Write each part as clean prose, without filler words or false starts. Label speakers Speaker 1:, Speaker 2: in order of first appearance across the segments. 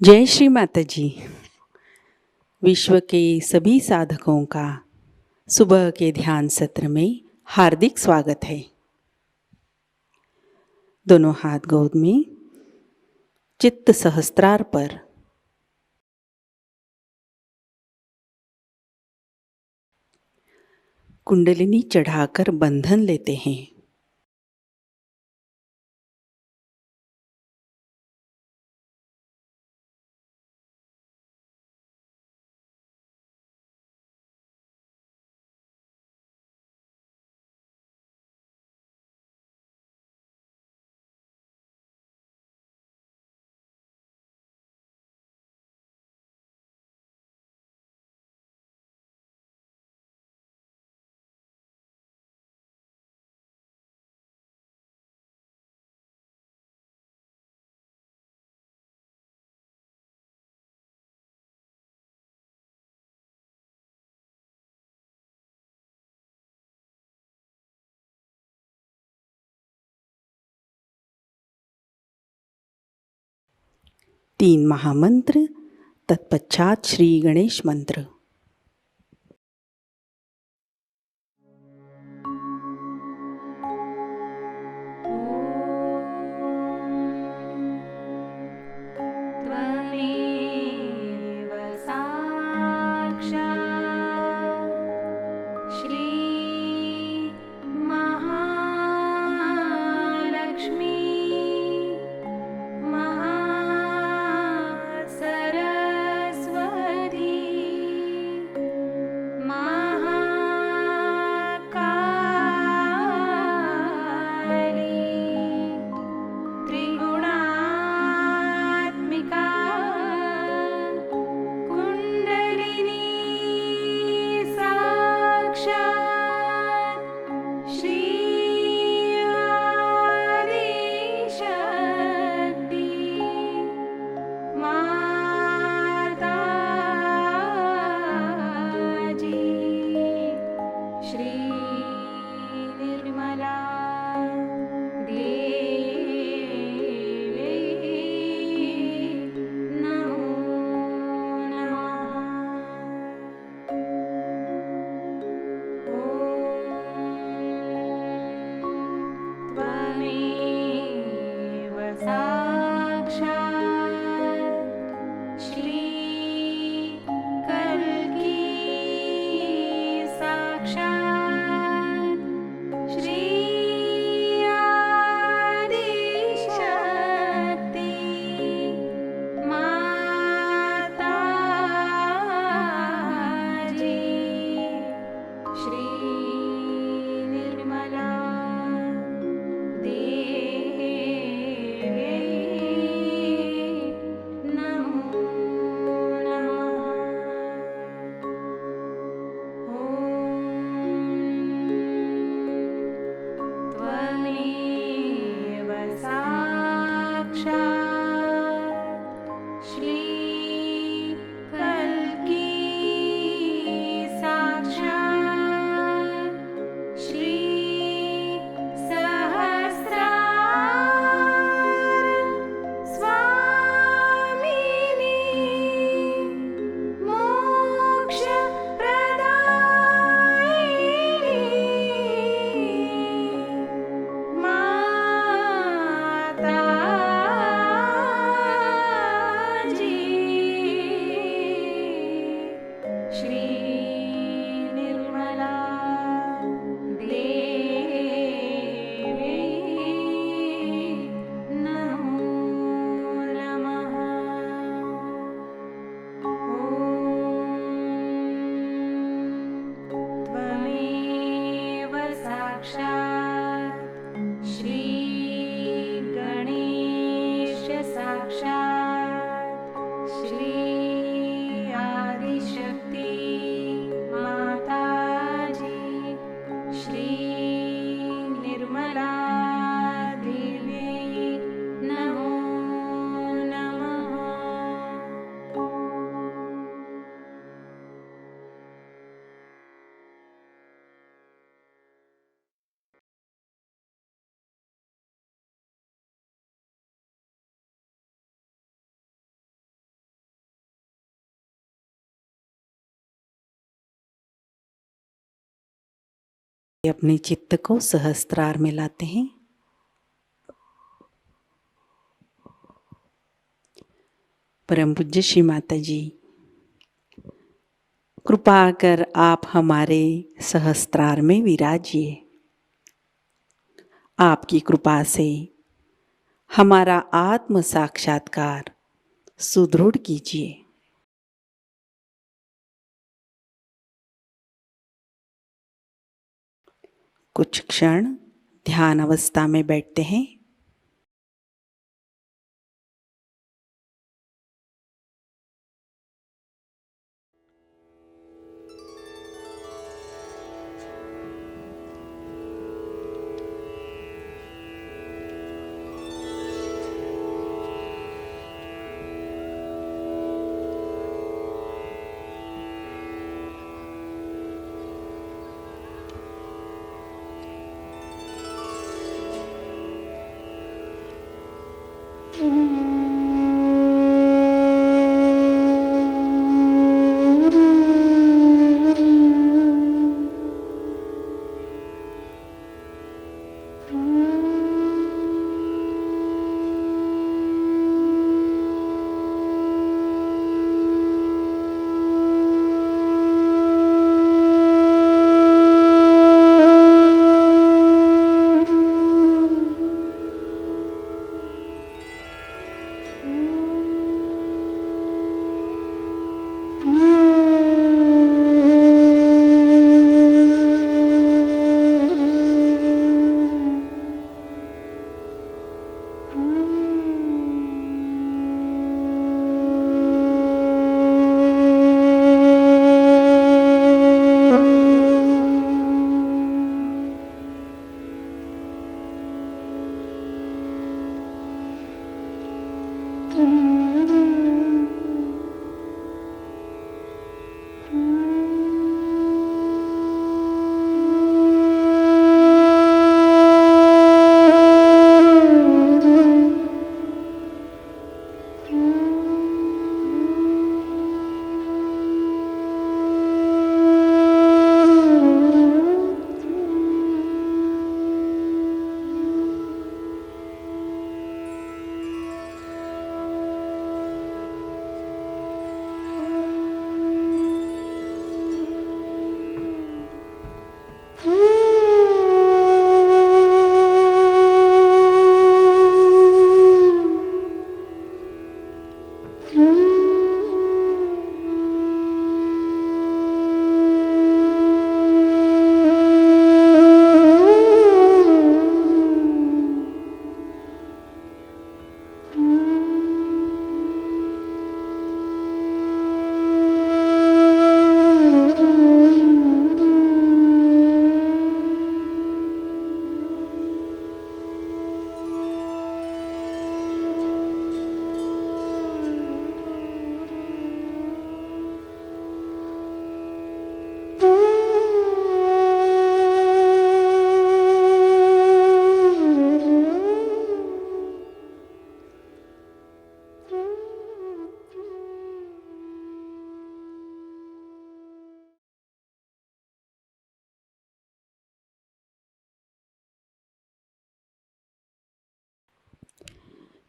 Speaker 1: जय श्री माताजी। विश्व के सभी साधकों का सुबह के ध्यान सत्र में हार्दिक स्वागत है। दोनों हाथ गोद में, चित्त सहस्त्रार पर। कुंडलिनी चढ़ाकर बंधन लेते हैं। तीन महामंत्र, तत्पश्चात श्री गणेश मंत्र। अपने चित्त को सहस्त्रार में लाते हैं। परम पूज्य श्री माताजी, कृपा कर आप हमारे सहस्त्रार में विराजिए। आपकी कृपा से हमारा आत्म साक्षात्कार सुदृढ़ कीजिए। कुछ क्षण ध्यान अवस्था में बैठते हैं।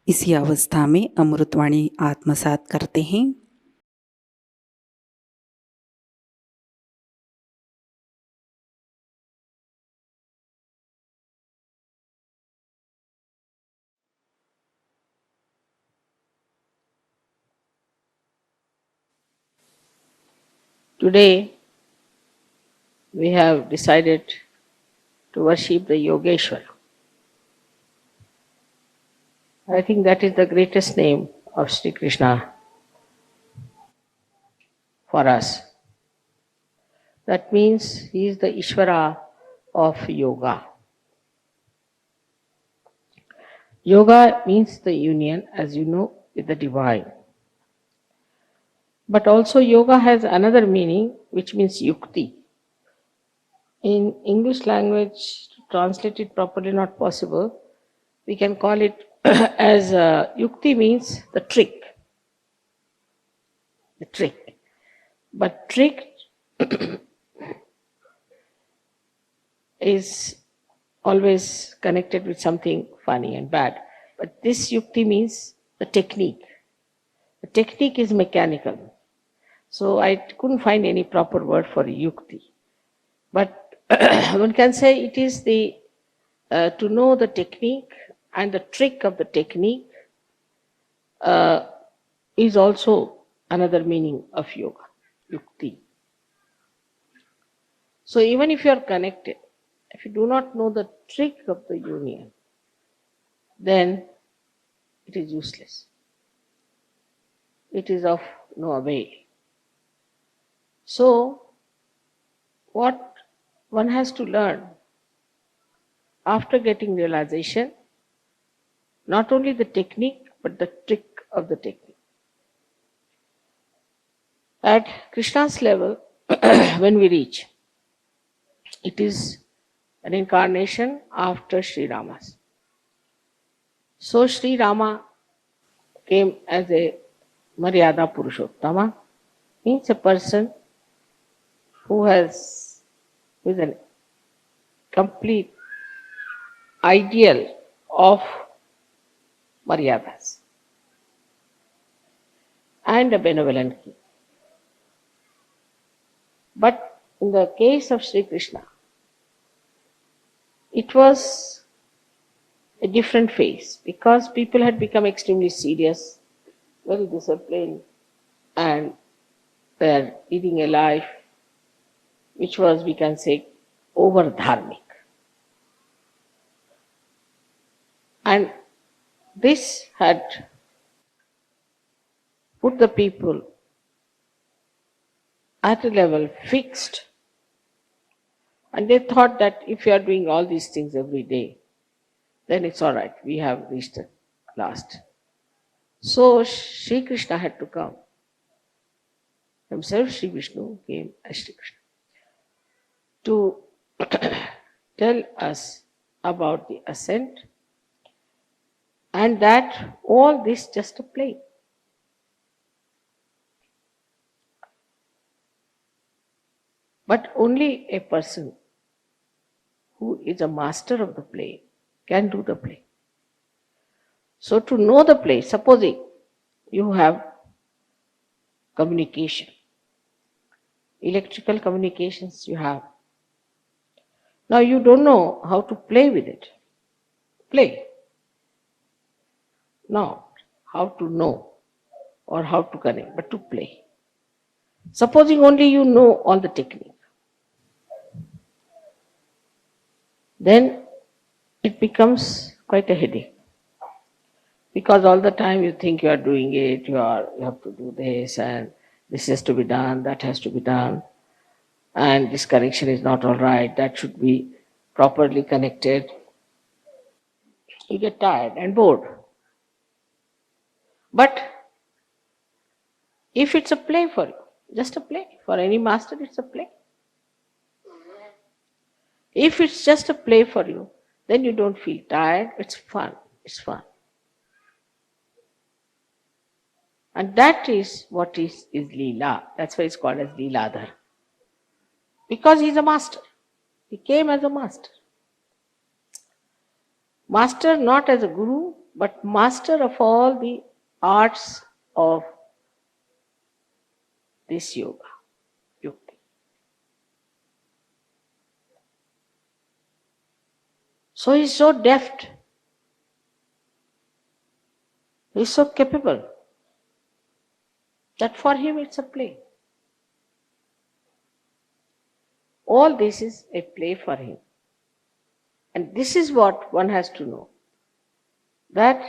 Speaker 1: इसी अवस्था में अमृतवाणी आत्मसात करते हैं।
Speaker 2: Today we have decided to worship the Yogeshwara. I think that is the greatest name of Shri Krishna for us. That means he is the Ishvara of yoga. Yoga means the union, as you know, with the divine. But also yoga has another meaning which means yukti. In English language, to translate it properly not possible. We can call it as yukti means the trick. The trick. But trick is always connected with something funny and bad. But this yukti means the technique. The technique is mechanical. So I couldn't find any proper word for yukti. But one can say it is the to know the technique and the trick of the technique is also another meaning of yoga, yukti. So even if you are connected, if you do not know the trick of the union, then it is useless. It is of no avail. So, what one has to learn after getting realization, not only the technique, but the trick of the technique. At Krishna's level, when we reach, it is an incarnation after Sri Rama's. So Sri Rama came as a Maryada Purushottama, means a person who is an complete ideal of Maryadas and a benevolent king. But in the case of Sri Krishna, it was a different phase because people had become extremely serious, very disciplined, and were leading a life which was, we can say, over dharmic. And this had put the people at a level fixed, and they thought that if you are doing all these things every day, then it's all right, we have reached at last. So Sri Krishna had to come. Himself, Sri Vishnu, came as Sri Krishna to tell us about the ascent, and that all this just a play. But only a person who is a master of the play can do the play. So to know the play, supposing you have communication, electrical communications you have. Now you don't know how to play with it. Play. Not how to know or how to connect, but to play. Supposing only you know all the technique, then it becomes quite a headache. Because all the time you think you are doing it, you have to do this, and this has to be done, that has to be done, and this connection is not all right, that should be properly connected. You get tired and bored. But if it's a play for you, just a play, for any master it's a play. If it's just a play for you, then you don't feel tired, it's fun, it's fun. And that is what is Leela. That's why it's called as Leeladhar. Because he's a master. He came as a master. Master not as a guru, but master of all the arts of this yoga, yukti. So he's so deft. He's so capable that for him it's a play. All this is a play for him. And this is what one has to know. That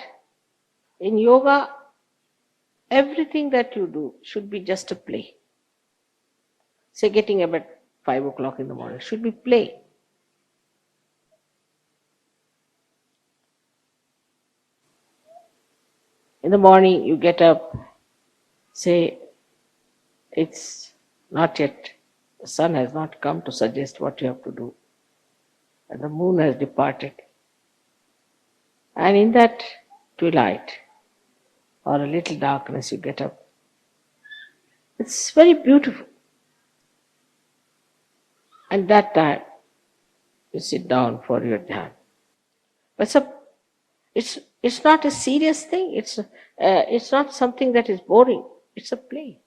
Speaker 2: in yoga, everything that you do should be just a play. Say getting up at 5 o'clock in the morning should be play. In the morning you get up, say it's not yet, the sun has not come to suggest what you have to do, and the moon has departed. And in that twilight or a little darkness you get up. It's very beautiful. And that time you sit down for your dhyan. But it's not a serious thing. It's not something that is boring. It's a play.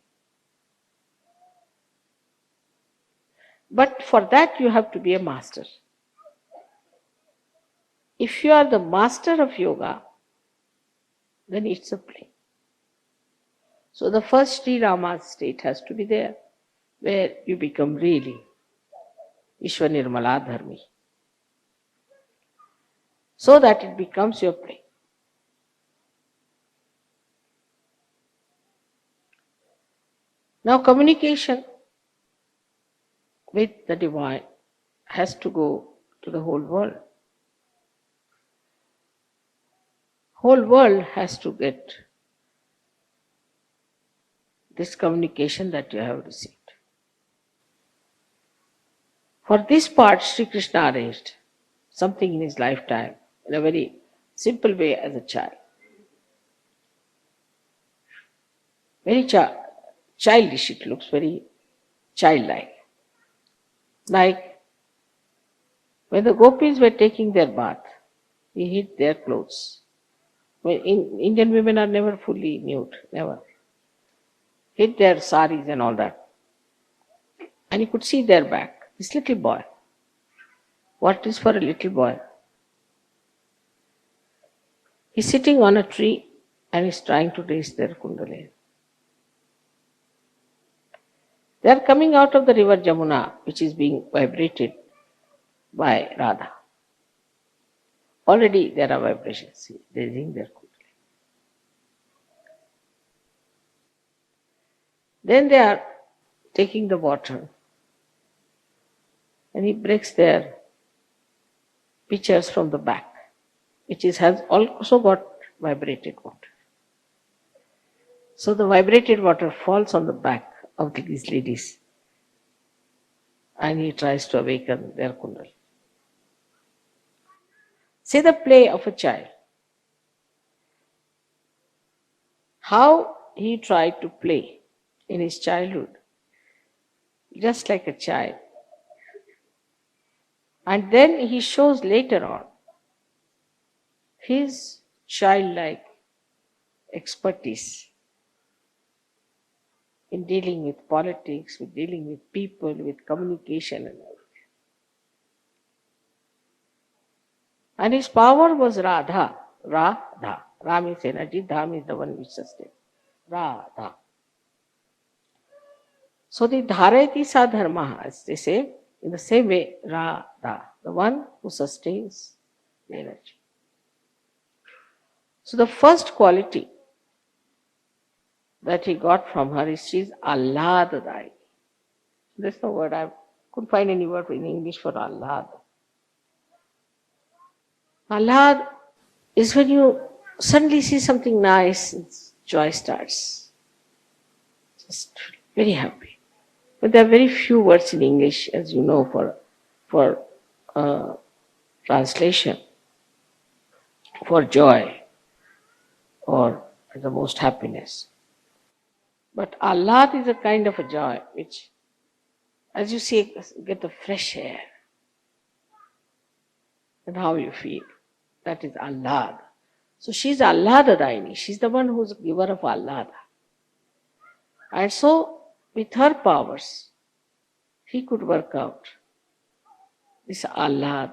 Speaker 2: But for that you have to be a master. If you are the master of yoga, then it's a play. So the first Sri Rama state has to be there, where you become really Vishwa Nirmala Dharmi, so that it becomes your play. Now communication with the divine has to go to the whole world. Whole world has to get this communication that you have received. For this part, Sri Krishna arranged something in his lifetime in a very simple way as a child. Very childish, it looks very childlike. Like when the gopis were taking their bath, he hid their clothes. Indian women are never fully nude, never. Hid their saris and all that. And you could see their back. This little boy. What is for a little boy? He's sitting on a tree and he's trying to raise their kundalini. They are coming out of the river Jamuna, which is being vibrated by Radha. Already there are vibrations raising their kundalini. Then they are taking the water and he breaks their pitchers from the back, which has also got vibrated water. So the vibrated water falls on the back of these ladies and he tries to awaken their kundalini. See the play of a child. How he tried to play in his childhood, just like a child. And then he shows later on his childlike expertise in dealing with politics, with dealing with people, with communication and everything. And his power was Radha. Radha. Ram is energy, Dham is the one which sustains. Radha. So the Dharayati sa dharma, as they say, in the same way, Radha, the one who sustains the energy. So the first quality that he got from her is she is Ahladadai. There's no word, I couldn't find any word in English for Ahlad. Ahlad is when you suddenly see something nice, joy starts. Just very happy. But there are very few words in English, as you know, for translation, for joy or the most happiness. But Ahlad is a kind of a joy which, as you see, get the fresh air. And how you feel. That is Ahlad. So she's Ahladadaini. She's the one who's the giver of Ahlada. And so, with her powers, he could work out this Ahlad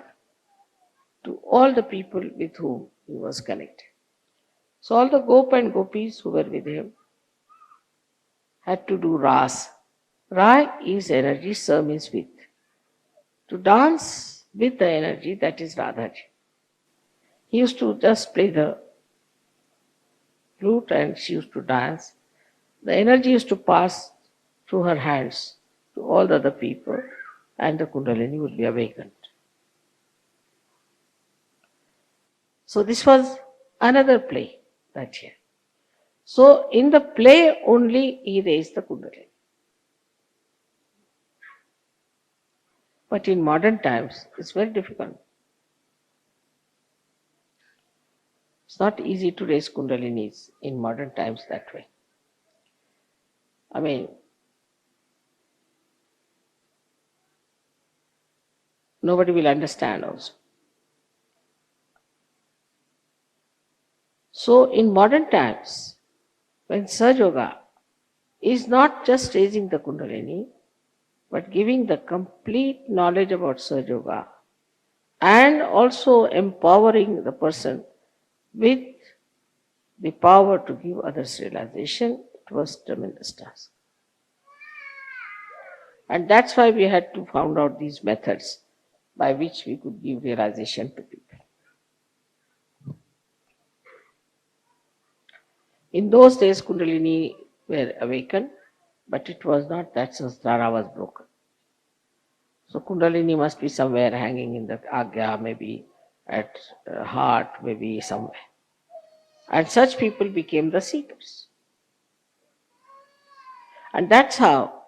Speaker 2: to all the people with whom he was connected. So all the Gop and Gopis who were with him had to do Ras. Ra is energy, Sa means with. To dance with the energy, that is Radhaji. He used to just play the flute and she used to dance. The energy used to pass through her hands to all the other people and the Kundalini would be awakened. So this was another play that year. So in the play only he raised the Kundalini. But in modern times it's very difficult. It's not easy to raise Kundalinis in modern times that way. I mean, nobody will understand also. So in modern times, when Sahajayoga is not just raising the Kundalini, but giving the complete knowledge about Sahajayoga and also empowering the person with the power to give others realization, it was a tremendous task. And that's why we had to find out these methods by which we could give realization to people. In those days, Kundalini were awakened, but it was not that Sahasrara was broken. So Kundalini must be somewhere hanging in the Agya, maybe at heart, maybe somewhere. And such people became the seekers. And that's how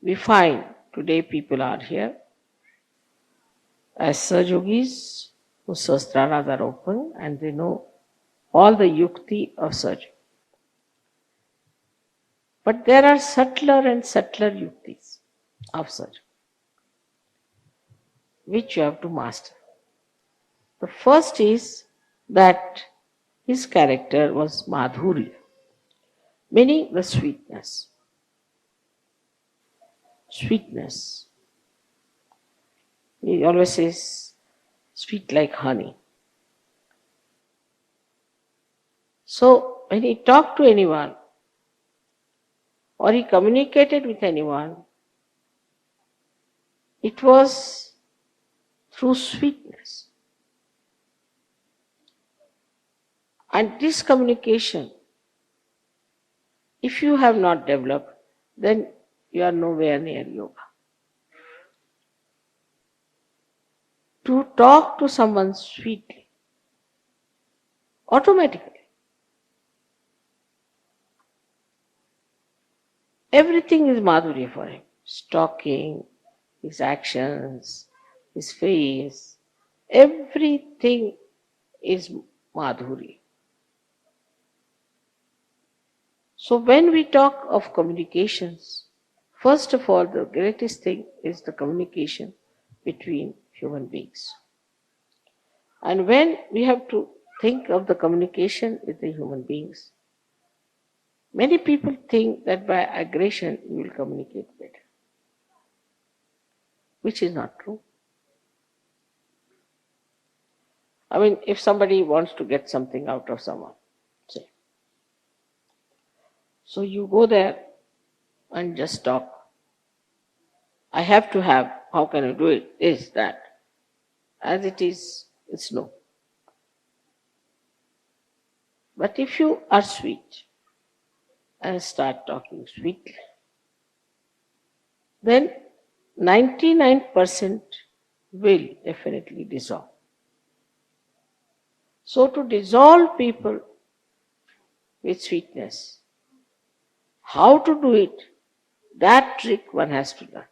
Speaker 2: we find today people are here as Sahajogis whose Sahasraras are open and they know all the yukti of Sahaja. But there are subtler and subtler yuktis of Sahaja, which you have to master. The first is that his character was madhurya, meaning the sweetness. Sweetness. He always says, sweet like honey. So when he talked to anyone or he communicated with anyone, it was through sweetness. And this communication, if you have not developed, then you are nowhere near yoga. To talk to someone sweetly, automatically, everything is madhurya for him. His talking, his actions, his face, everything is madhurya. So when we talk of communications, first of all, the greatest thing is the communication between human beings. And when we have to think of the communication with the human beings, many people think that by aggression you will communicate better, which is not true. I mean, if somebody wants to get something out of someone, say, so you go there and just talk. I have to have, how can I do it? This, that. As it is, it's no. But if you are sweet and start talking sweetly, then 99% will definitely dissolve. So to dissolve people with sweetness, how to do it, that trick one has to learn.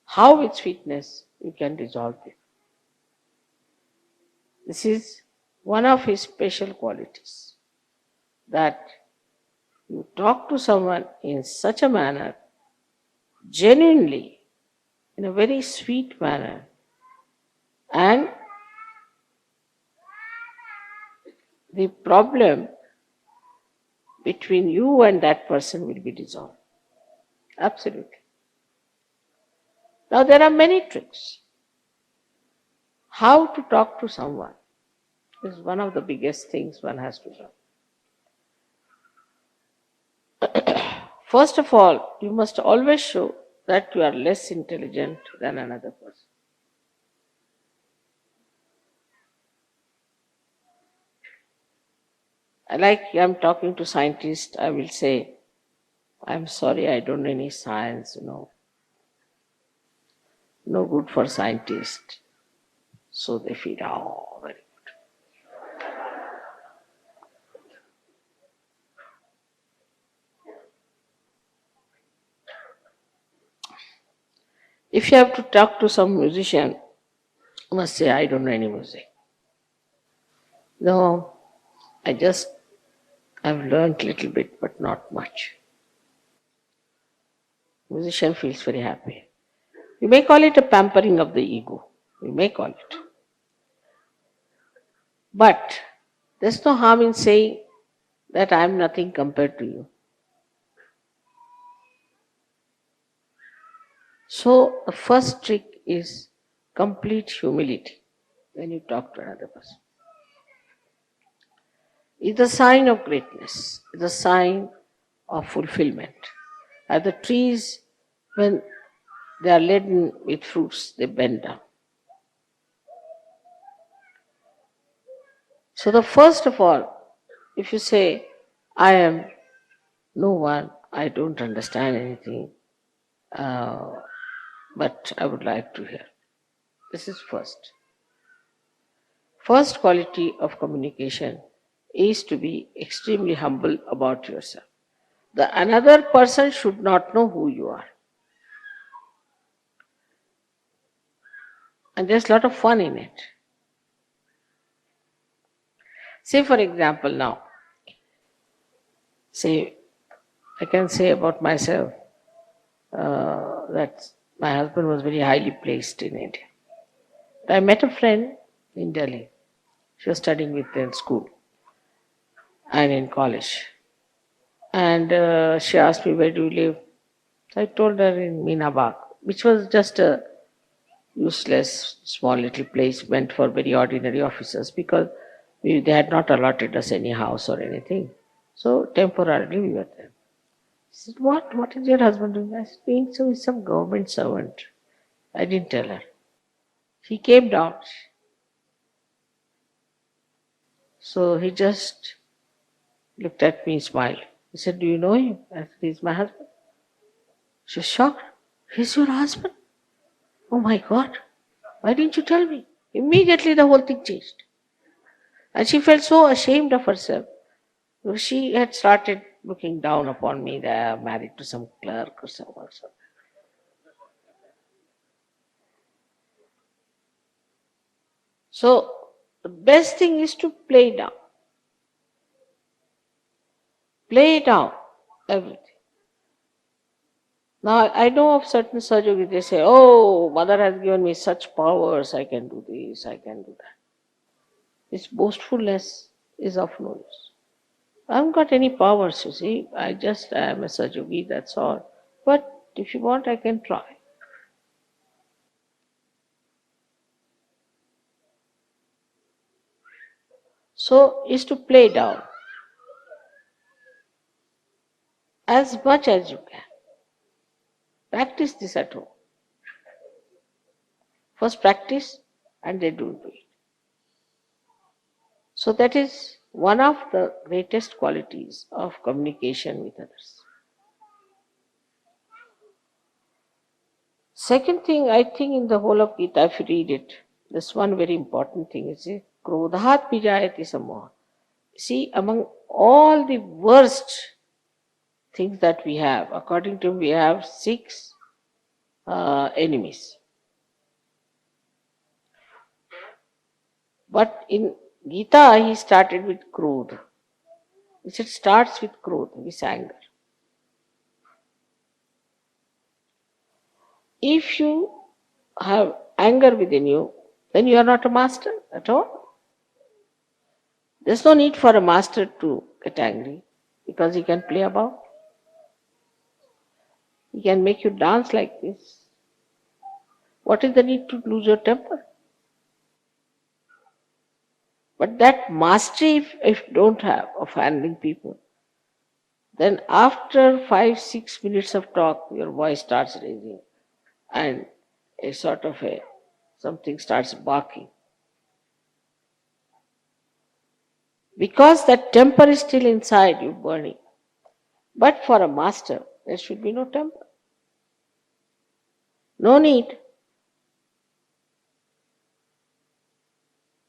Speaker 2: How with sweetness you can dissolve people. This is one of his special qualities, that you talk to someone in such a manner, genuinely, in a very sweet manner, and the problem between you and that person will be dissolved. Absolutely. Now there are many tricks. How to talk to someone is one of the biggest things one has to learn. First of all, you must always show that you are less intelligent than another person. Like I'm talking to scientists, I will say, I'm sorry, I don't know any science, no good for scientists. So they feel, oh, very good. If you have to talk to some musician, you must say, I don't know any music. No, I've learned little bit, but not much. Musician feels very happy. You may call it a pampering of the ego. You may call it. But there's no harm in saying that I am nothing compared to you. So the first trick is complete humility when you talk to another person. It's a sign of greatness. It's a sign of fulfillment. As the trees, when they are laden with fruits, they bend down. So the first of all, if you say, I am no one, I don't understand anything, but I would like to hear. This is first. First quality of communication is to be extremely humble about yourself. The another person should not know who you are. And there's a lot of fun in it. Say for example now, I can say about myself that my husband was very highly placed in India. I met a friend in Delhi. She was studying with me in school and in college. And she asked me, where do you live? I told her in Meenabad, which was just a useless small little place meant for very ordinary officers because they had not allotted us any house or anything. So temporarily we were there. She said, what is your husband doing? I said, he's some government servant. I didn't tell her. He came down. So he just looked at me, smiled. He said, do you know him? I said, he's my husband. She was shocked. He's your husband? Oh my God. Why didn't you tell me? Immediately the whole thing changed. And she felt so ashamed of herself. She had started looking down upon me that I'm married to some clerk or someone. So the best thing is to play down. Play down everything. Now I know of certain Sahajayogi, they say, oh, mother has given me such powers, I can do this, I can do that. This boastfulness is of no use. I haven't got any powers, you see. I am a Sahajayogi, that's all. But if you want, I can try. So is to play down as much as you can. Practice this at home. First practice and then do it. So that is one of the greatest qualities of communication with others. Second thing, I think in the whole of Gita, if you read it, this one very important thing is krodhat pijayati samoha. See, among all the worst things that we have, according to him, we have 6 enemies. But in Gita, he started with krodha. He said, starts with krodha, with anger. If you have anger within you, then you are not a master at all. There's no need for a master to get angry because he can play about. He can make you dance like this. What is the need to lose your temper? But that mastery, if you don't have of handling people, then after 5-6 minutes of talk, your voice starts raising and something starts barking. Because that temper is still inside you burning. But for a master, there should be no temper. No need.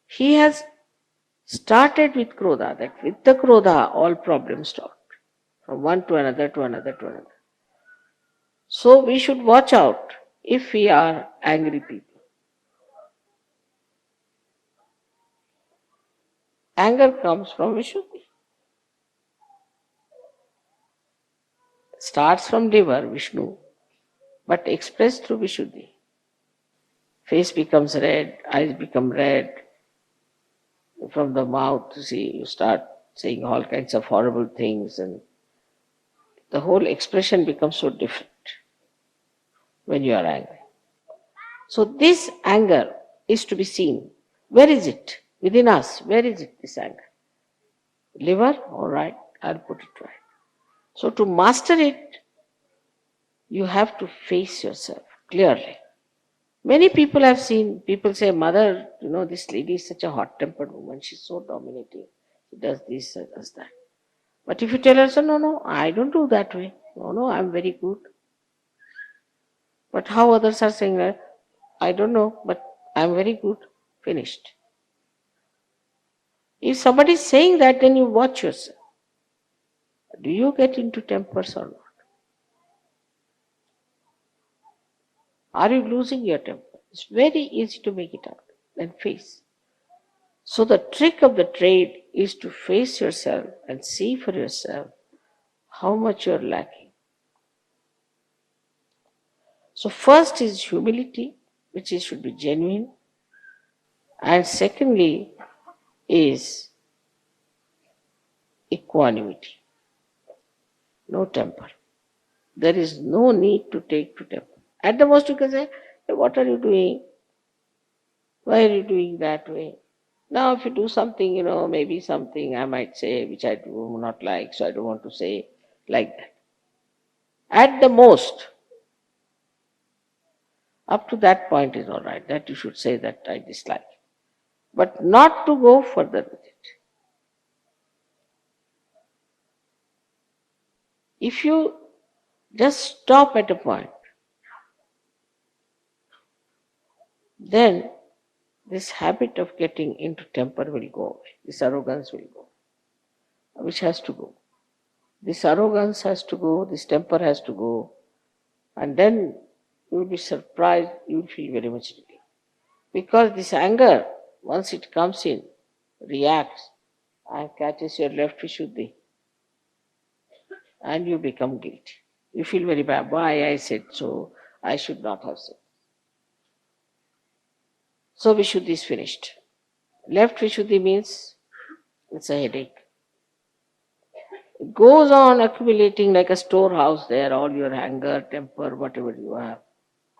Speaker 2: He has started with krodha, that with the krodha all problems start. From one to another to another to another. So we should watch out if we are angry people. Anger comes from Vishuddhi. Starts from liver, Vishnu. but expressed through Vishuddhi. Face becomes red, eyes become red. From the mouth, you start saying all kinds of horrible things, and the whole expression becomes so different when you are angry. So this anger is to be seen. Where is it? Within us, where is it, this anger? Liver? All right, I'll put it right. So to master it, you have to face yourself clearly. Many people have seen, people say, Mother, this lady is such a hot-tempered woman, she's so dominating. She does this, she does that. But if you tell her, so, no, I don't do that way. No, I'm very good. But how others are saying that, I don't know, but I'm very good. Finished. If somebody is saying that, then you watch yourself. Do you get into tempers or not? Are you losing your temper? It's very easy to make it out. Then face. So the trick of the trade is to face yourself and see for yourself how much you're lacking. So first is humility, which should be genuine. And secondly is equanimity. No temper. There is no need to take to temper. At the most you can say, hey, what are you doing? Why are you doing that way? Now if you do something, maybe something I might say which I do not like, so I don't want to say like that. At the most, up to that point is all right, that you should say that I dislike. But not to go further with it. If you just stop at a point, then this habit of getting into temper will go away. This arrogance will go, which has to go. This arrogance has to go, this temper has to go, and then you will be surprised, you will feel very much relief. Because this anger, once it comes in, reacts and catches your left Vishuddhi, and you become guilty. You feel very bad. Why I said so? I should not have said. So Vishuddhi is finished. Left Vishuddhi means it's a headache. It goes on accumulating like a storehouse there, all your anger, temper, whatever you have.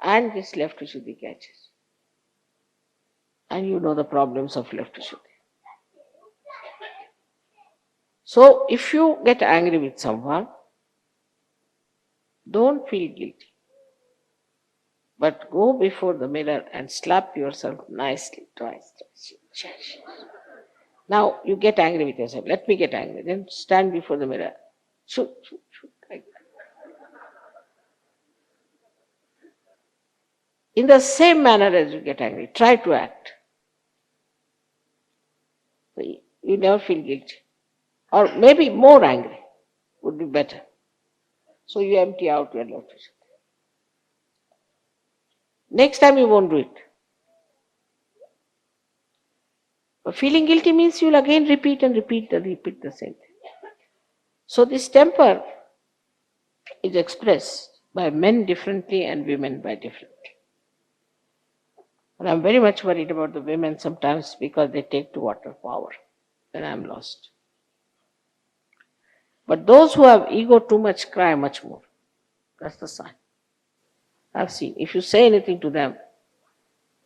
Speaker 2: And this left Vishuddhi catches. And you know the problems of left Vishuddhi. So if you get angry with someone, don't feel guilty. But go before the mirror and slap yourself nicely twice. Now you get angry with yourself. Let me get angry. Then stand before the mirror. Shoot, like that. In the same manner as you get angry, try to act. So you never feel guilty. Or maybe more angry would be better. So you empty out your left Vishuddhi. Next time you won't do it. But feeling guilty means you'll again repeat the same thing. So this temper is expressed by men differently and women by differently. And I'm very much worried about the women sometimes because they take to water power. Then I'm lost. But those who have ego too much cry much more. That's the sign. I've seen. If you say anything to them,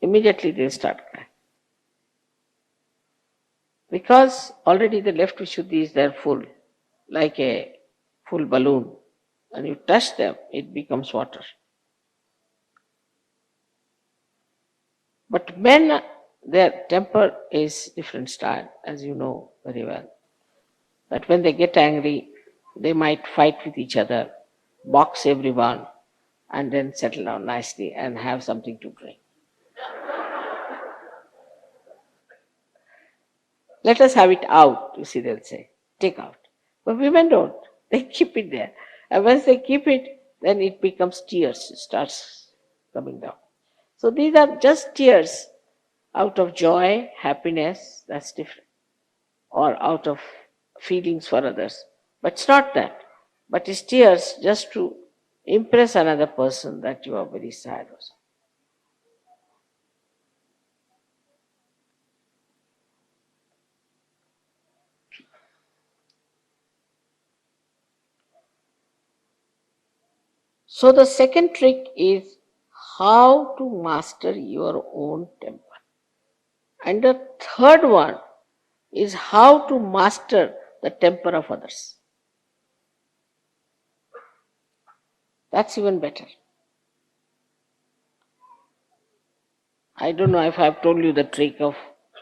Speaker 2: immediately they'll start crying. Because already the left Vishuddhi is there full, like a full balloon. And you touch them, it becomes water. But men, their temper is different style, as you know very well. That when they get angry, they might fight with each other, box everyone, and then settle down nicely and have something to drink. Let us have it out, you see, they'll say. Take out. But women don't. They keep it there. And once they keep it, then it becomes tears. It starts coming down. So these are just tears out of joy, happiness, that's different. Or out of feelings for others. But it's not that. But it's tears just to impress another person that you are very sad or something. So the second trick is how to master your own temper. And the third one is how to master the temper of others. That's even better. I don't know if I've told you the trick of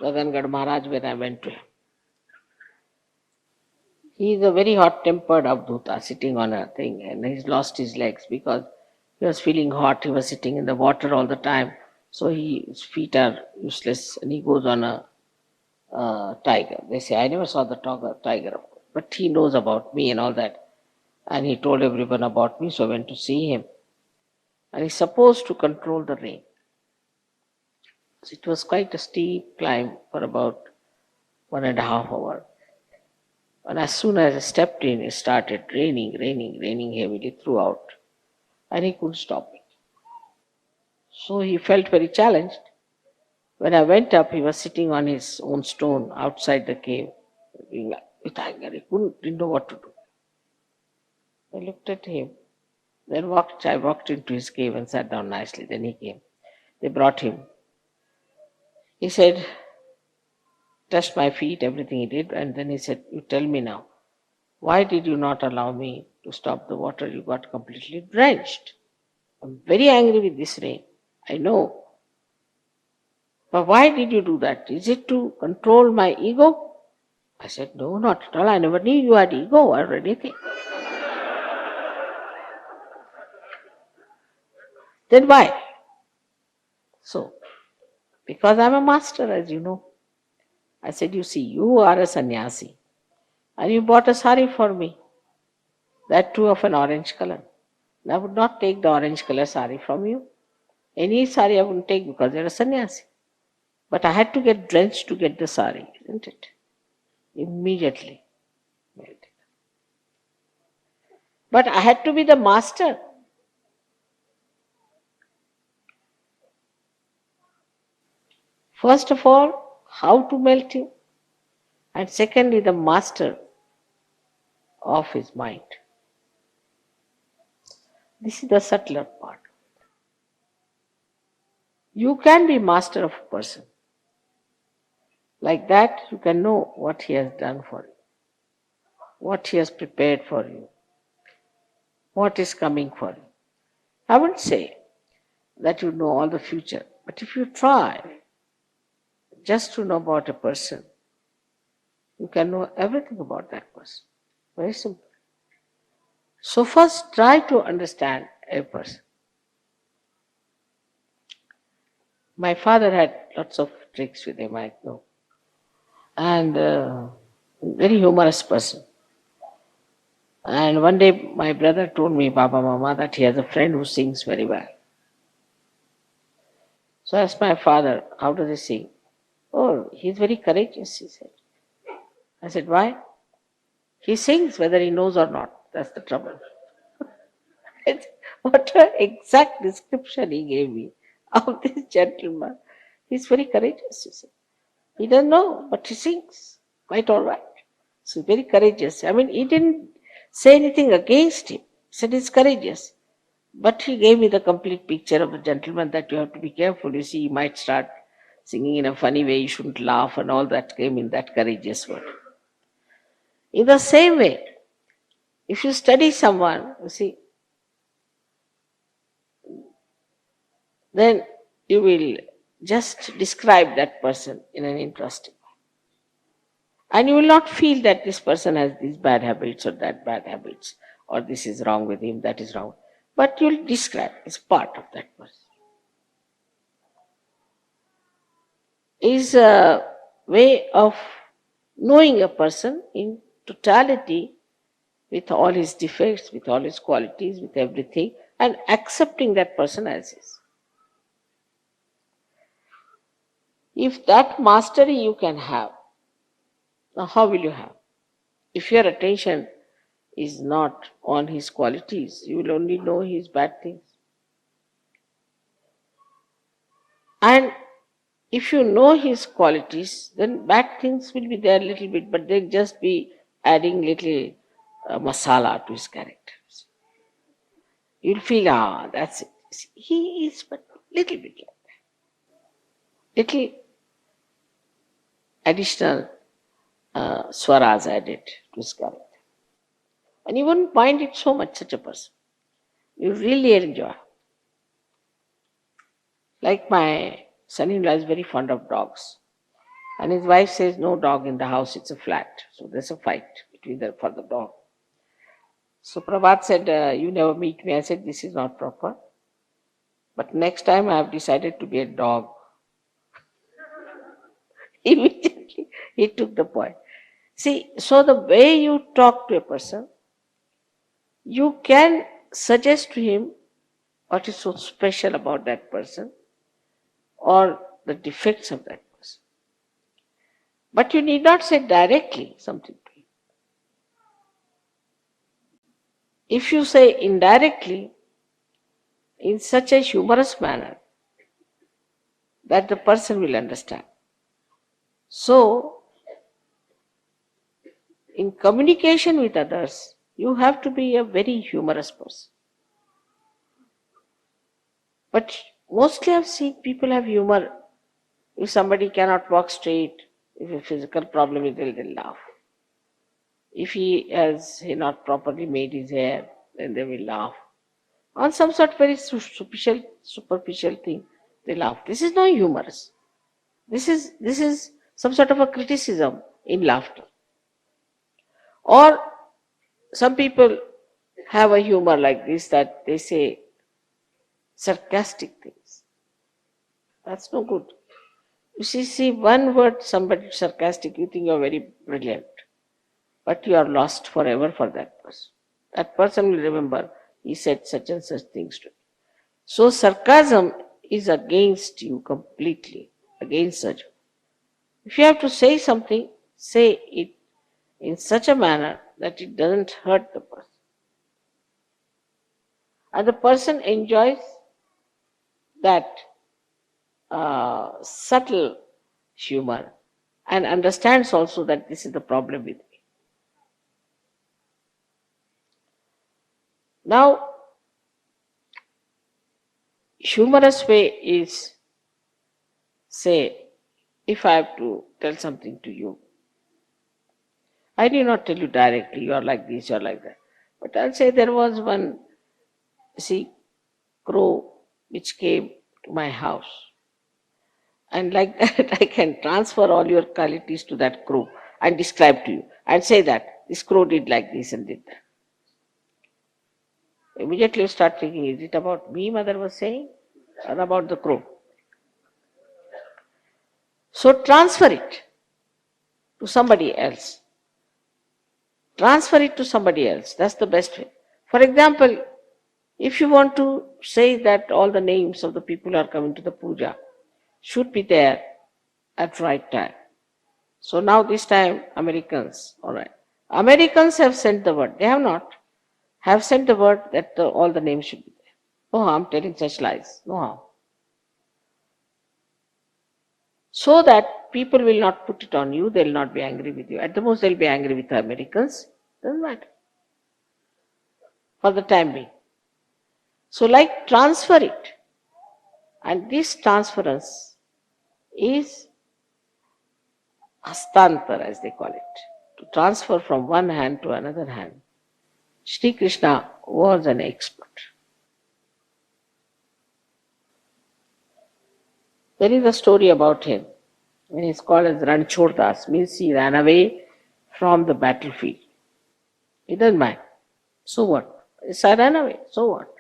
Speaker 2: Gagangad Maharaj when I went to him. He is a very hot-tempered Avdhuta sitting on a thing, and he's lost his legs because he was feeling hot. He was sitting in the water all the time, so his feet are useless, and he goes on a tiger. They say, I never saw the tiger, but he knows about me and all that. And he told everyone about me, so I went to see him. And he's supposed to control the rain. So it was quite a steep climb for about 1.5 hours. And as soon as I stepped in, it started raining heavily throughout. And he couldn't stop it. So he felt very challenged. When I went up, he was sitting on his own stone outside the cave, with anger. He didn't know what to do. I looked at him. Then I walked into his cave and sat down nicely. Then he came. They brought him. He said, touched my feet, everything he did, and then he said, you tell me now, why did you not allow me to stop the water? You got completely drenched. I'm very angry with this rain. I know. But why did you do that? Is it to control my ego? I said, no, not at all. I never knew you had ego or anything. Then why? So, because I'm a master, as you know. I said, you see, you are a sannyasi and you bought a sari for me. That too of an orange color. And I would not take the orange color sari from you. Any sari I wouldn't take because you're a sannyasi. But I had to get drenched to get the sari, isn't it? Immediately. But I had to be the master. First of all, how to melt him. And secondly, the master of his mind. This is the subtler part. You can be master of a person. Like that, you can know what he has done for you, what he has prepared for you, what is coming for you. I wouldn't say that you know all the future, but if you try just to know about a person, you can know everything about that person. Very simple. So first try to understand a person. My father had lots of tricks with him, I know. And very humorous person. And one day my brother told me, Baba Mama, that he has a friend who sings very well. So I asked my father, how does he sing? Oh, he's very courageous, he said. I said, why? He sings whether he knows or not. That's the trouble. What an exact description he gave me of this gentleman. He's very courageous, he said. He doesn't know, but he sings. Quite all right. So very courageous. I mean, he didn't say anything against him. He said he's courageous. But he gave me the complete picture of the gentleman that you have to be careful. You see, he might start singing in a funny way, you shouldn't laugh, and all that came in that courageous word. In the same way, if you study someone, you see, then you will just describe that person in an interesting way. And you will not feel that this person has these bad habits or that bad habits, or this is wrong with him, that is wrong. But you will describe as part of that person. Is a way of knowing a person in totality with all his defects, with all his qualities, with everything, and accepting that person as is. If that mastery you can have, now how will you have? If your attention is not on his qualities, you will only know his bad things. And if you know his qualities, then bad things will be there a little bit, but they'll just be adding little masala to his character. You'll feel, that's it. He is but little bit like that. Little additional swaras added to his character. And you wouldn't mind it so much, such a person. You really enjoy. Like my son-in-law is very fond of dogs. And his wife says, no dog in the house, it's a flat. So there's a fight between them for the dog. So Prabhat said, you never meet me. I said, this is not proper. But next time I have decided to be a dog. Immediately he took the point. See, so the way you talk to a person, you can suggest to him what is so special about that person or the defects of that person. But you need not say directly something to him. If you say indirectly, in such a humorous manner, that the person will understand. So, in communication with others, you have to be a very humorous person. But mostly I've seen people have humor. If somebody cannot walk straight, if a physical problem is there, they'll laugh. If he has not properly made his hair, then they will laugh. On some sort of very superficial thing, they laugh. This is not humorous. This is some sort of a criticism in laughter. Or some people have a humor like this, that they say sarcastic things. That's no good. You see one word, somebody sarcastic, you think you're very brilliant. But you are lost forever for that person. That person will remember, he said such and such things to me. So sarcasm is against you completely, against such. If you have to say something, say it in such a manner that it doesn't hurt the person. And the person enjoys that subtle humor and understands also that this is the problem with me. Now, humorous way is, say, if I have to tell something to you, I do not tell you directly, you are like this, you are like that. But I'll say there was one, crow which came to my house. And like that, I can transfer all your qualities to that crow and describe to you and say that this crow did like this and did that. Immediately you start thinking, is it about me, mother was saying, or about the crow? So transfer it to somebody else. Transfer it to somebody else. That's the best way. For example, if you want to say that all the names of the people who are coming to the puja should be there at right time. So now this time Americans, alright. Americans have sent the word. They have not. Have sent the word that all the names should be there. No harm telling such lies. No harm. So that people will not put it on you, they will not be angry with you. At the most, they will be angry with the Americans. Doesn't matter. For the time being. So, like, transfer it. And this transference is hastantar, as they call it. To transfer from one hand to another hand. Shri Krishna was an expert. There is a story about him. When he is called as Ranchordas, means he ran away from the battlefield. He doesn't mind. So what? Yes, I ran away. So what?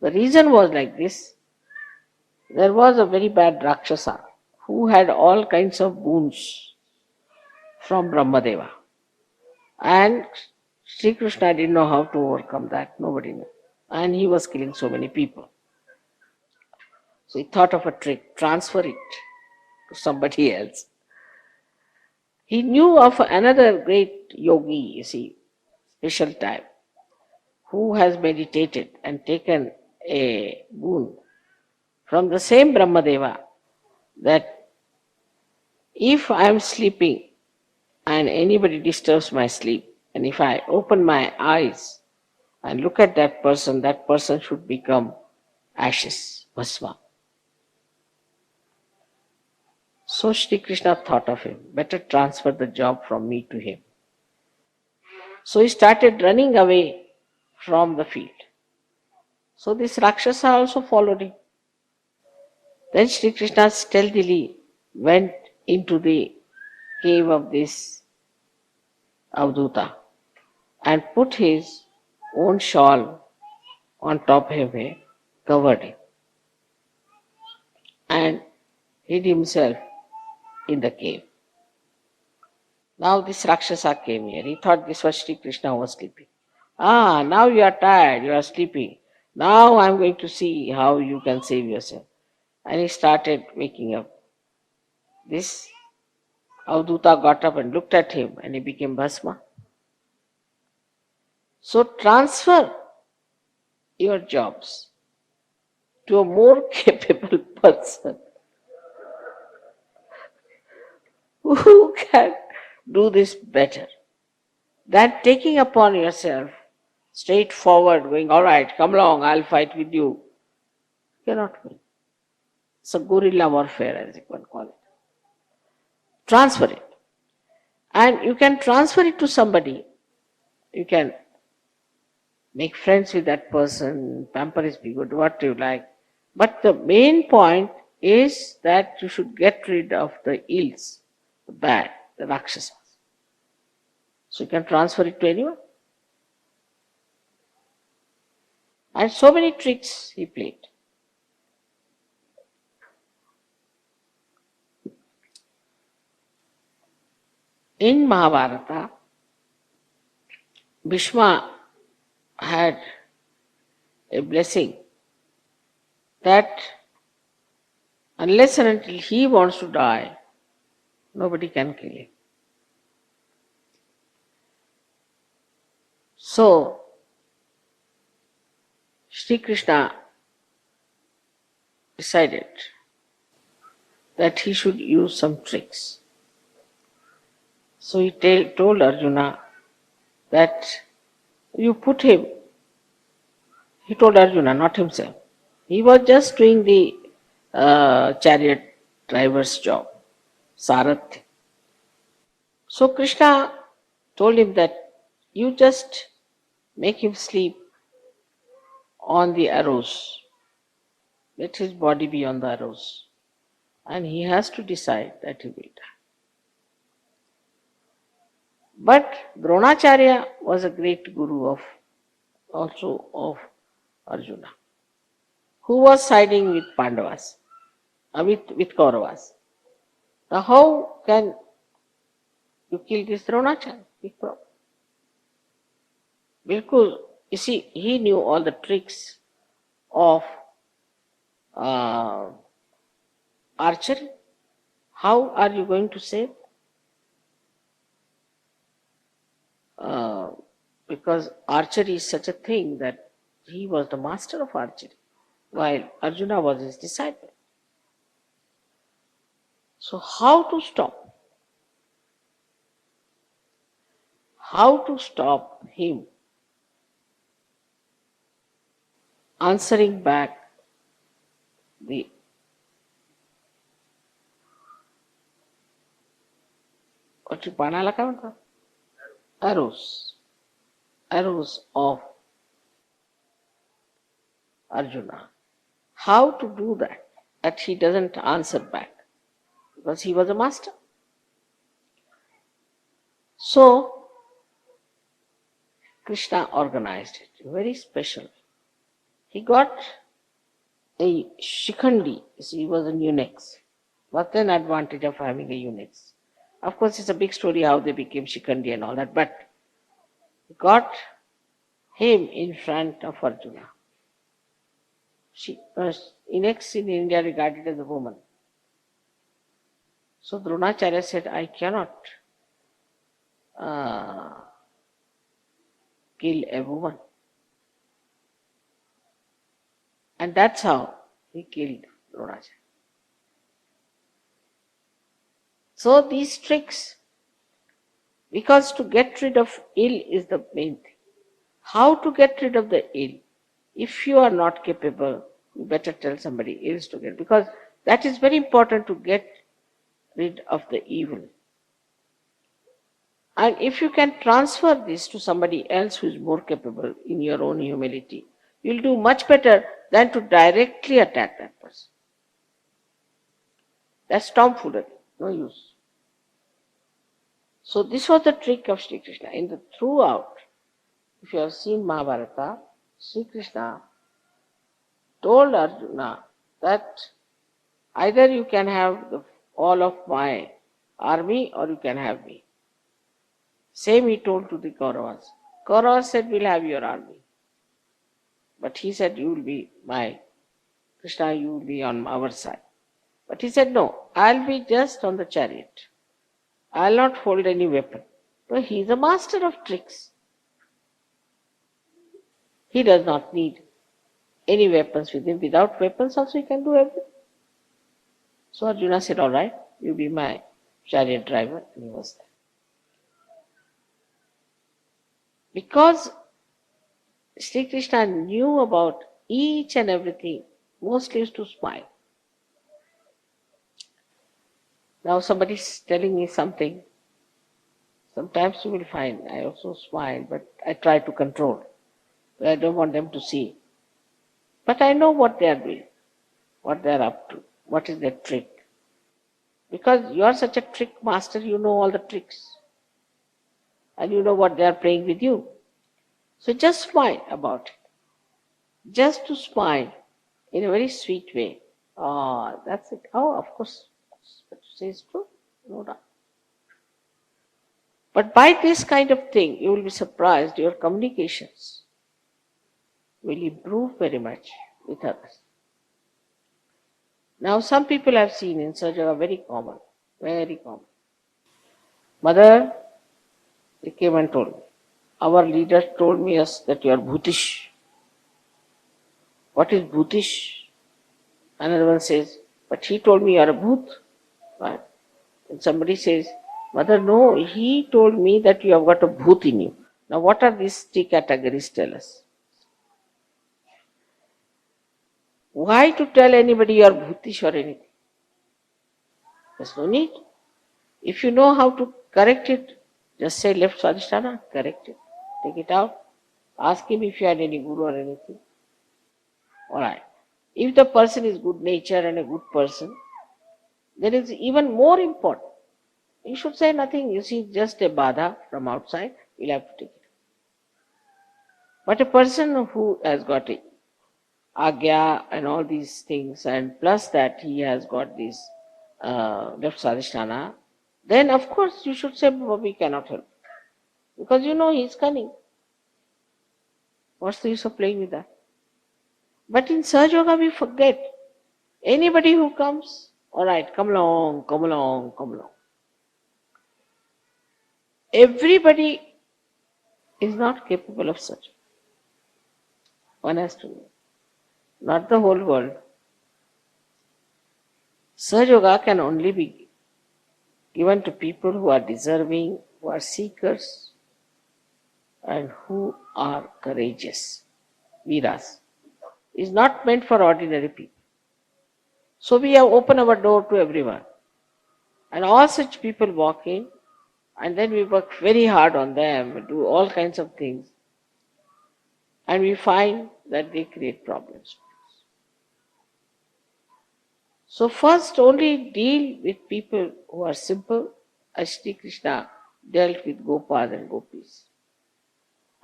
Speaker 2: The reason was like this. There was a very bad Rakshasa who had all kinds of boons from Brahmadeva. And Sri Krishna didn't know how to overcome that. Nobody knew. And he was killing so many people. So he thought of a trick. Transfer it to somebody else. He knew of another great yogi, special type, who has meditated and taken a boon from the same Brahmadeva that if I am sleeping and anybody disturbs my sleep, and if I open my eyes and look at that person should become ashes, bhasma. So Shri Krishna thought of him, better transfer the job from me to him. So he started running away from the field. So this Rakshasa also followed him. Then Shri Krishna stealthily went into the cave of this Avduta and put his own shawl on top of him, covered him, and hid himself in the cave. Now this Rakshasa came here. He thought this was Shri Krishna who was sleeping. Ah, now you are tired, you are sleeping. Now I am going to see how you can save yourself. And he started waking up. This Avduta got up and looked at him and he became Bhasma. So transfer your jobs to a more capable person who can do this better than taking upon yourself straightforward, going, all right, come along, I'll fight with you. You cannot win. It's a guerrilla warfare, as you can call it. Transfer it. And you can transfer it to somebody. You can make friends with that person, pamper his ego, do what you like. But the main point is that you should get rid of the ills, the bad, the Rakshasas. So you can transfer it to anyone. And so many tricks he played. In Mahabharata, Bhishma had a blessing that unless and until he wants to die, nobody can kill him. So, Shri Krishna decided that he should use some tricks. So he told Arjuna that you put him, he told Arjuna, not himself. He was just doing the chariot driver's job, Sarath. So Krishna told him that you just make him sleep on the arrows. Let his body be on the arrows. And he has to decide that he will die. But Dronacharya was a great guru also of Arjuna, who was siding with Pandavas, with Kauravas. Now how can you kill this Dronacharya? Big problem. Because, you see, he knew all the tricks of archery. How are you going to save? Because archery is such a thing that he was the master of archery, while Arjuna was his disciple. So how to stop? How to stop him answering back the arrows of Arjuna. How to do that he doesn't answer back, because he was a master. So Krishna organized it very special. He got a shikhandi. He was a eunuch. What's an advantage of having a eunuch? Of course, it's a big story how they became shikhandi and all that, but he got him in front of Arjuna. Eunuchs in India regarded as a woman. So Dronacharya said, I cannot kill a woman. And that's how he killed Dronacharyya. So these tricks, because to get rid of ill is the main thing. How to get rid of the ill? If you are not capable, you better tell somebody else to get, because that is very important, to get rid of the evil. And if you can transfer this to somebody else who is more capable in your own humility, you'll do much better than to directly attack that person. That's tomfoolery, no use. So this was the trick of Sri Krishna. In the throughout, if you have seen Mahabharata, Sri Krishna told Arjuna that either you can have all of my army or you can have me. Same he told to the Kauravas. Kauravas said, we'll have your army. But he said, you will be my, Krishna, you will be on our side. But he said, no, I'll be just on the chariot. I'll not hold any weapon. So he is a master of tricks. He does not need any weapons with him. Without weapons also he can do everything. So Arjuna said, all right, you be my chariot driver. And he was there. Because Sri Krishna knew about each and everything, mostly used to smile. Now somebody is telling me something. Sometimes you will find I also smile, but I try to control. I don't want them to see. But I know what they are doing, what they are up to, what is their trick. Because you are such a trick master, you know all the tricks. And you know what they are playing with you. So just smile about it. Just to smile in a very sweet way. Oh, that's it. Oh, of course. What you say is true. No doubt. But by this kind of thing, you will be surprised your communications will improve very much with others. Now, some people I've seen in Sahajayoga, very common, very common. Mother, they came and told me, our leader told me that you are bhutish. What is bhutish? Another one says, but he told me you are a bhoot. Right? And somebody says, Mother, no, he told me that you have got a bhoot in you. Now what are these three categories? Tell us. Why to tell anybody you are bhutish or anything? There's no need. If you know how to correct it, just say left Swadhisthana, correct it. Take it out. Ask him if you had any guru or anything. Alright. If the person is good nature and a good person, then it's even more important. You should say nothing. You see, just a badha from outside, you'll have to take it. But a person who has got a agya and all these things, and plus that he has got this left sadhisthana, then of course you should say, we cannot help. Because you know he is cunning. What's the use of playing with that? But in Sahajayoga we forget. Anybody who comes, alright, come along, come along, come along. Everybody is not capable of such. One has to know. Not the whole world. Sahajayoga can only be given to people who are deserving, who are seekers, and who are courageous. Veeras. It is not meant for ordinary people. So we have opened our door to everyone. And all such people walk in, and then we work very hard on them, do all kinds of things. And we find that they create problems. So first only deal with people who are simple, as Shri Krishna dealt with Gopas and Gopis.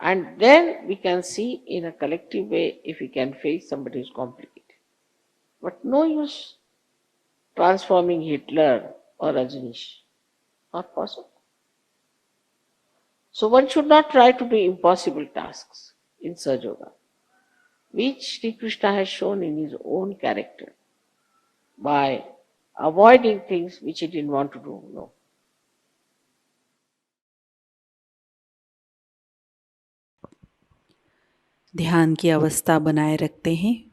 Speaker 2: And then we can see in a collective way if we can face somebody who is complicated. But no use transforming Hitler or Rajneesh. Not possible. So one should not try to do impossible tasks in Sahajayoga, which Sri Krishna has shown in his own character by avoiding things which he didn't want to do. No.
Speaker 1: ध्यान की अवस्था बनाए रखते हैं।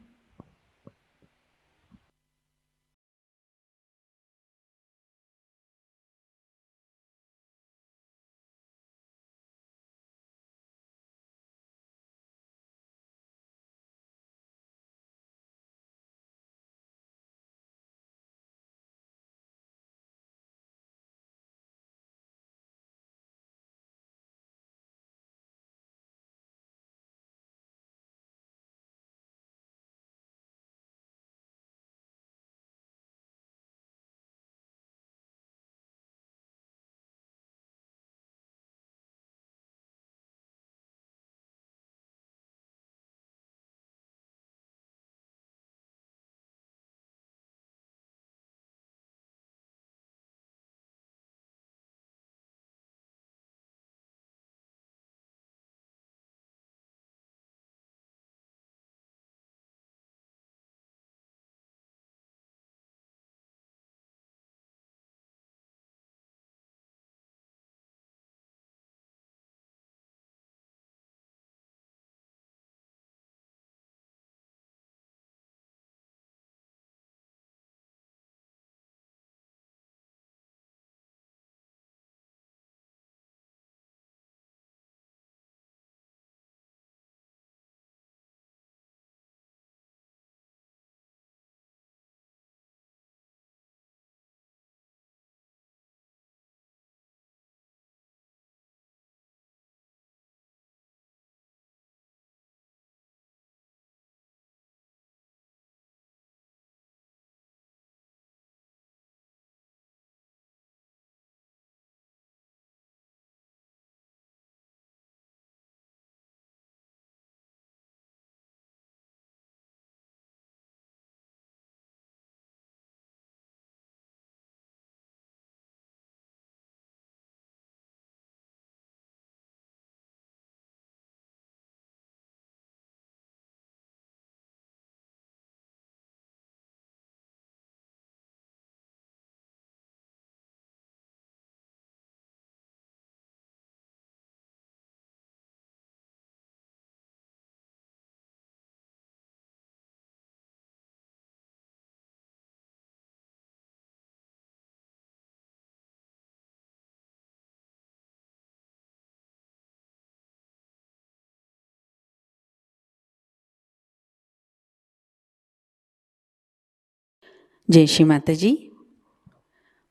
Speaker 1: जय श्री माता जी।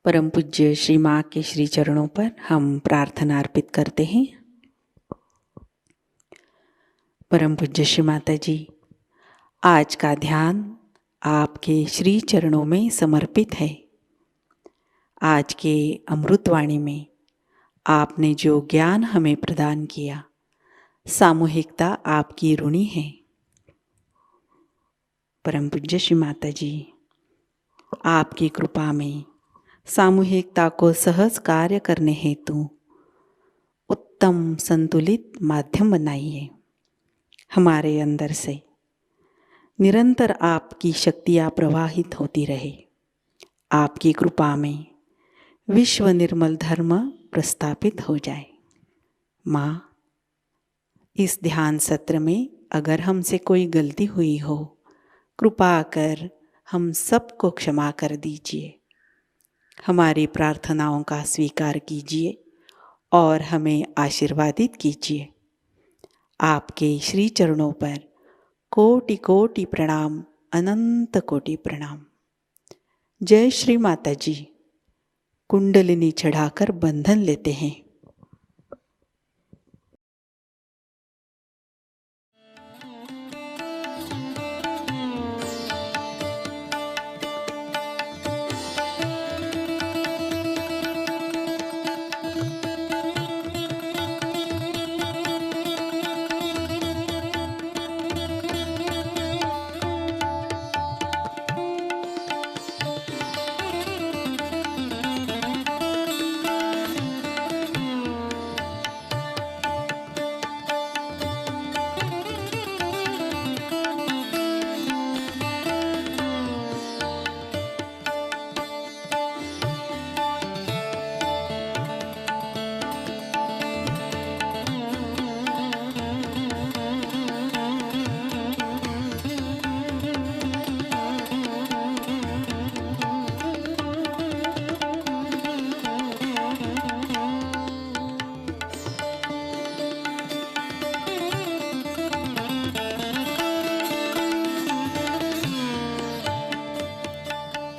Speaker 1: परम पूज्य श्री माँ के श्री चरणों पर हम प्रार्थना अर्पित करते हैं। परम पूज्य श्री माता जी, आज का ध्यान आपके श्री चरणों में समर्पित है। आज के अमृतवाणी में आपने जो ज्ञान हमें प्रदान किया, सामूहिकता आपकी ऋणी है। परम पूज्य श्री माता जी, आपकी कृपा में सामूहिकता को सहज कार्य करने हेतु उत्तम संतुलित माध्यम बनाइए। हमारे अंदर से निरंतर आपकी शक्तियाँ प्रवाहित होती रहे। आपकी कृपा में विश्व निर्मल धर्म प्रस्थापित हो जाए। माँ, इस ध्यान सत्र में अगर हमसे कोई गलती हुई हो, कृपा कर हम सबको क्षमा कर दीजिए। हमारी प्रार्थनाओं का स्वीकार कीजिए और हमें आशीर्वादित कीजिए। आपके श्री चरणों पर कोटि कोटि प्रणाम, अनंत कोटि प्रणाम। जय श्री माता जी। कुंडलिनी चढ़ाकर बंधन लेते हैं।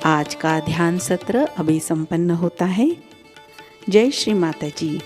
Speaker 1: आज का ध्यान सत्र अभी संपन्न होता है। जय श्री माता जी।